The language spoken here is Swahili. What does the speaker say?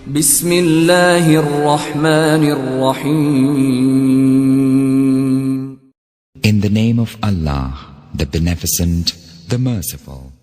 بسم الله الرحمن الرحيم. In the name of Allah, the Beneficent, the Merciful.